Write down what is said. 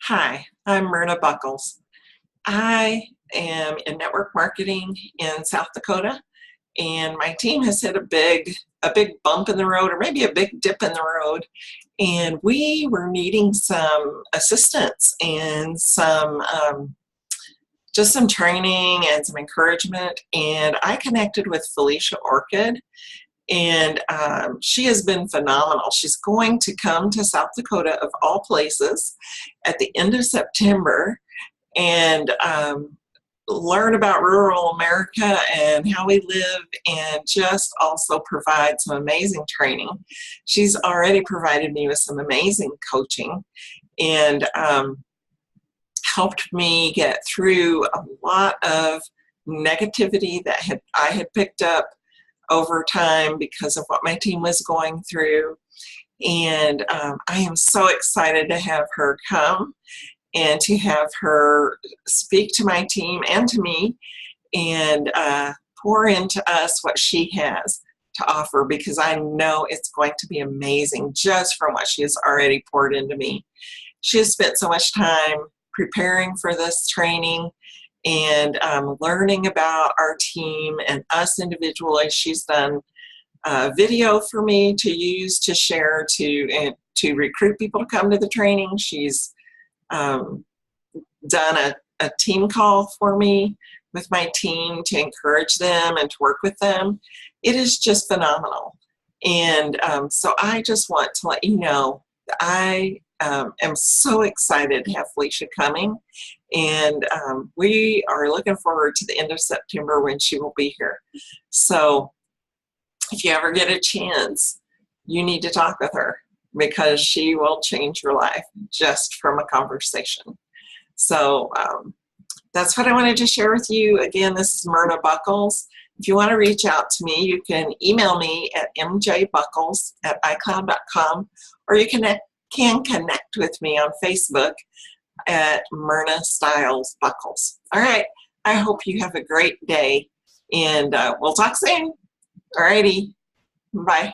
Hi, I'm Myrna Buckles. I am in network marketing in South Dakota, and my team has hit a big bump in the road, or maybe a big dip in the road, and we were needing some assistance and just some training and some encouragement. And I connected with Felicia Orchid, and she has been phenomenal. She's going to come to South Dakota, of all places, at the end of September and learn about rural America and how we live, and just also provide some amazing training. She's already provided me with some amazing coaching and helped me get through a lot of negativity that I had picked up over time because of what my team was going through. And I am so excited to have her come and to have her speak to my team and to me and pour into us what she has to offer, because I know it's going to be amazing just from what she has already poured into me. She has spent so much time preparing for this training and learning about our team and us individually. She's done video for me to use to share to recruit people to come to the training. She's done a team call for me with my team to encourage them and to work with them. It is just phenomenal. And so I just want to let you know that I am so excited to have Felicia coming, and we are looking forward to the end of September when she will be here. So if you ever get a chance, you need to talk with her, because she will change your life just from a conversation. So that's what I wanted to share with you. Again, this is Myrna Buckles. If you want to reach out to me, you can email me at mjbuckles@icloud.com, or you can connect with me on Facebook at Myrna Styles Buckles. All right, I hope you have a great day, and we'll talk soon. All righty, bye.